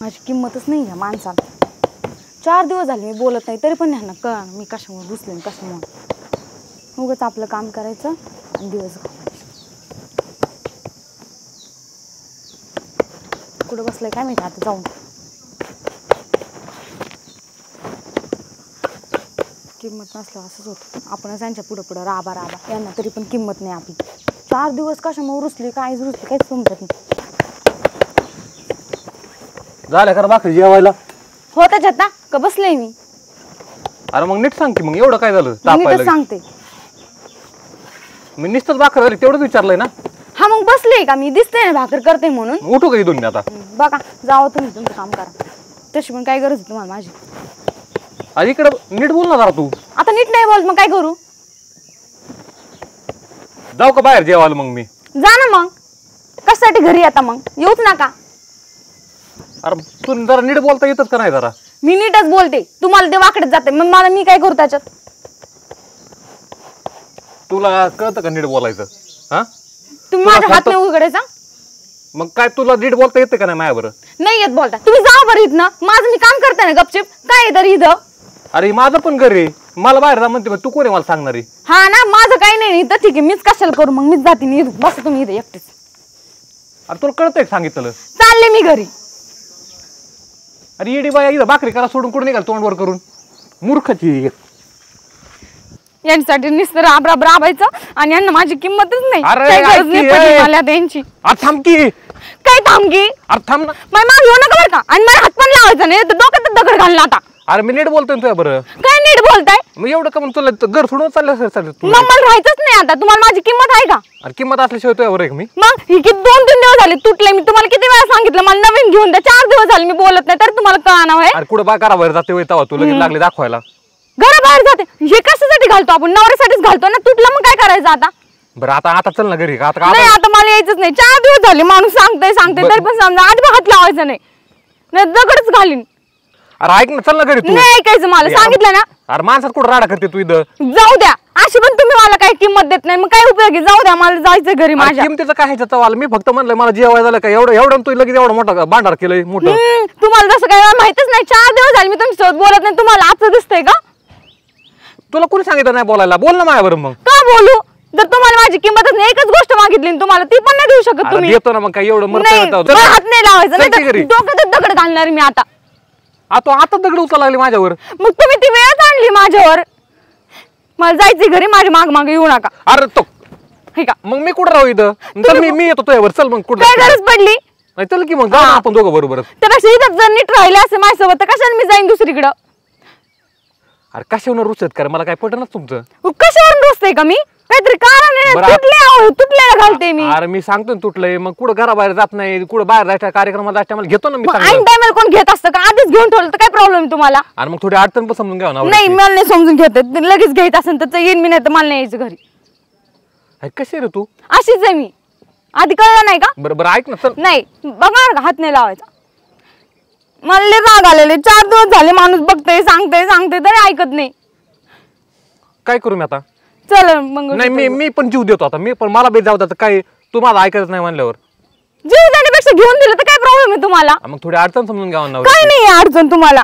माझी किंमतच नाही ह्या माणसाला. 4 दिवस झाले मी बोलत नाही तरी पण ह्यांना कळलं मी कशामुळे रुसले कशामुळे. उगाच आपलं काम करायचं आणि दिवस घालवायचे. कुठं बसलंय काय माहिती आता जाऊन. किंमत नसलं असंच होतं. आपणच यांच्या पुढं पुढं राबा राबा यांना तरी पण किंमत नाही आपली. 4 दिवस कशामुळे रुसली काय रुसली काहीच समजत नाही. झालं का भाकरी जेवायला? हो त्याच्यात ना का बसले मी. अरे मग नीट सांग की मग एवढं काय झालं? नीटच सांगते. मी नुसतंच भाकर झाली तेवढंच विचारलंय ना. हा मग बसले का मी दिसते ना भाकर करते म्हणून. उठू का इथून आता? बघा जावं तुम्ही तुमचं काम करा. तशी पण काय गरज आहे तुम्हाला माझी? अरे इकडे नीट बोल ना जरा तू. आता नीट नाही बोलत मग काय करू? जाऊ का बाहेर जेवायला मग मी? जा ना मग. कशासाठी घरी आता मग येऊच नका. अरे तू जरा नीट बोलता येतच का नाही जरा? मी नीटच बोलते तुम्हाला ते वाकडेच जाते मग मला मी काय करू त्याच्यात? तुला कळतं का नीट बोलायचं? हा तुम्ही माझ्या हात नाही उघडायचा. मग काय तुला नीट बोलता येतं का नाही माझ्या बरं? नाही येत बोलता. तुम्ही जा बरं इथनं. माझं मी काम करते ना गपचिप. काय आहे तरी इथं? अरे माझं पण घर आहे. मला बाहेर जा म्हणते तू कोण आहे मला सांगणारी? हा ना माझं काही नाही इथं ठीक आहे. मीच कशाला करू मग मीच जाते मी. बस तुम्ही इथं एकटेच. अरे तुला कळतंय सांगितलं? चालले मी घरी. अरे येडी बाया इथं भाकरी करा सोडून कुठे निघाल तोंडवर करून? मूर्खची. यांच्यासाठी नुसतं राब राब राबायचं आणि यांना माझी किंमतच नाही. अरे काही गरज नाही पडली मला त्यांची. अरे थांब की. काय थांबगी? अरे थांब ना. माग येऊ नका बरं का. आणि मला हात पण लावायचा नाही तर डोक्यात दगड घालला आता. अरे मी नीट बोलतोय तुझ्या बरं. काय नीट बोलताय? मग एवढं का मग तुला घर सोडून चाललं मग मला राहायचंच नाही आता. तुम्हाला माझी किंमत आहे का? अरे किंमत असल्याशिवाय तुझ्या बरं मी. मग ही किती 2-3 दिवस झाले तुटले. मी तुम्हाला किती वेळा सांगितलं मला नवीन घेऊन द्या. 4 दिवस झाले मी बोलत नाही तर तुम्हाला कळणार आहे. अरे कुठं बाहेर बाहेर जाते तेव्हा तू लगेच लागले दाखवायला. घराबाहेर जाते हे कशासाठी घालतो आपण? नवऱ्यासाठीच घालतो ना. तुटलं मग काय करायचं आता? बरं आता चल ना घरी. आता नाही आता मला यायचंच नाही. 4 दिवस झाले माणूस सांगतोय तरी पण समजा अजिबात हात लावायचं नाही. दगडच घालीन. अरे ऐक ना चल ना घरी तू. नाही ऐकायचं मला सांगितलं ना. अरे माणसात कुठं राडा करते तू इथं? जाऊ द्या. अशी पण तुम्ही मला काही किंमत देत नाही मग काय उपयोगी? जाऊ द्या मला जायचं घरी माझ्या. किमतीचं काय ह्याचं तवाला? मी फक्त म्हणलं मला जेवायला झालं का एवढं तू लगेच एवढा मोठा भांडार केलंय मोठं. तुम्हाला जसं काय माहितच नाही. 4 दिवस झाले मी तुमच्यासोबत बोलत नाही. तुम्हाला आजचं दिसतंय का? तुला कोणी सांगितलं नाही बोलायला? बोल ना माझ्याबरोबर मग. का बोलू? जर तुम्हाला माझी किंमतच नाही एकच गोष्ट मागितली तुम्हाला ती पण नाही देऊ शकत तुम्ही. देतो ना मग काय एवढं हात नाही लावायचं नाही डोक्यात दगड घालणार मी आता. आता दगड उचला लागली माझ्यावर. मग तुम्ही ती वेळच आणली माझ्यावर. मला जायचं घरी माझ्या माग येऊ नका. अरे तो हे का मग मी कुठं राहू इथं? चल मी येतो तुझ्यावर. चल मग कुठं काय गरज पडली? नाही चल की मग जाऊ आपण दोघं बरोबर. त्यापेक्षा इथं जर नीट राहिले असे माझ्यासोबत तर कशाने मी जाईन दुसरीकडं? अरे कशावर रुचत कर मला काय पटनच तुमचं. कशावर रुसते का मी? काहीतरी कारण आहे. तुटलेला घालते मी. अरे मी सांगतो ना तुटलंय मग कुठं घराबाहेर जात नाही. कुठं बाहेर जायच्या कार्यक्रमाला जायच्या मला घेतो ना मी. ऐन टायमाला कोण घेत असतं का? आधीच घेऊन ठेवलं तर काय प्रॉब्लेम आहे तुम्हाला? आणि मग थोडी अडचण पण समजून घ्या ना. नाही मला नाही समजून घेत. लगेच घ्यायचं असेल तर येईन मी नाही तर मला नाही यायचं घरी. कशी रे तू? अशीच आहे मी. आधी कळलं नाही का? बरोबर ऐक ना चल. नाही बघा हात नाही लावायचा. मला लय राग आलेले. 4 दिवस झाले माणूस बघतोय सांगते तरी ऐकत नाही. काय करू मी आता? चल मग. नाही मी पण जीव देतो आता. मी पण मला बी जाऊ द्या काय तू माझं ऐकायचं नाही म्हणल्यावर. जीव देण्यापेक्षा घेऊन दिलं तर काय प्रॉब्लेम आहे तुम्हाला? मग थोडी अडचण समजून घ्यावं ना. काय नाही अडचण तुम्हाला.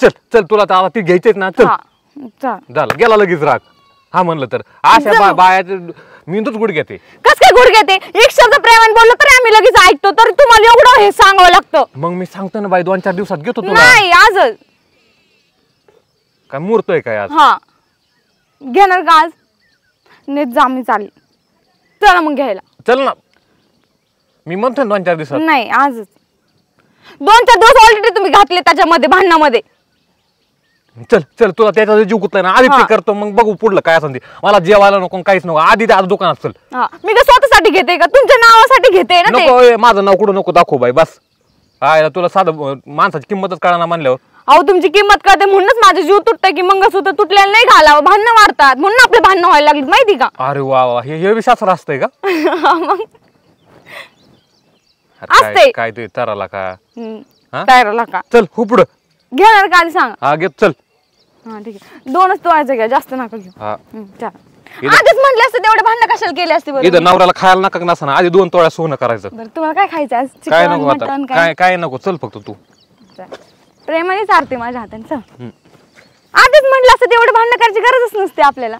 चल तुला तर आता ती घ्यायचीच ना. चल झालं गेला लगेच राग. हा म्हणलं तर अशा बायाचे मेंदूच गुड घेते. कस काय गुड घेते? एक शब्द प्रेमाने बोललो तरी आम्ही लगेच ऐकतो तर तुम्हाला एवढं हे सांगावं लागतं. मग मी सांगतो ना बाई 2-4 दिवसात घेतो तुला. नाही आजच. काय मुहूर्तय काय आज? हा घेणार का आज? नेत जा मी चालली. चला मग घ्यायला. चल ना. मी म्हणतो 2-4 दिवसात. नाही आजच. 2-4 दिवस ऑलरेडी तुम्ही घातले त्याच्यामध्ये भांडणामध्ये. चल तुला त्याचा जीव गुतलाय ना आधी ते करतो मग बघू पुढलं काय असेल ते. मला जेवायला नको काहीच नको. आधी त्या दुकानात चल. मी का स्वतःसाठी घेते का तुमच्या नावासाठी घेते ना? नको माझं नाव कुठं नको दाखव बाई बस. हा तुला साधं माणसाची किंमतच कळणार म्हणल्यावर. अहो तुमची किंमत कळते म्हणूनच माझं जीव तुटतं की मंगळसूत्र तुटलेलं नाही घालावं. भांडणं वाढतात म्हणून आपले भांडणं व्हायला लागली माहिती का? अरे वा हे विश्वास असतंय का? असते काय ते ताराला का तयारला का? चल हो पुढं. घेणार का आधी सांगा. हा घेत चल. हा ठीक आहे 2च तोळायचं घ्या जास्त नका घेऊ. हा चला आधीच म्हटलं असतं तेवढे भांडण कशाला केले असते बरं इथं नवऱ्याला खायला नका नसताना आधी 2 तोळ्या सोनं करायचं. बरं तुम्हाला काय खायचं आज? काय चिकन, नको आता, मटण, काय काय नको, चल फक्त तू. प्रेमाने चारते माझ्या हाताने. आधीच म्हटलं असतं तेवढे भांडण करायची गरजच नसते आपल्याला.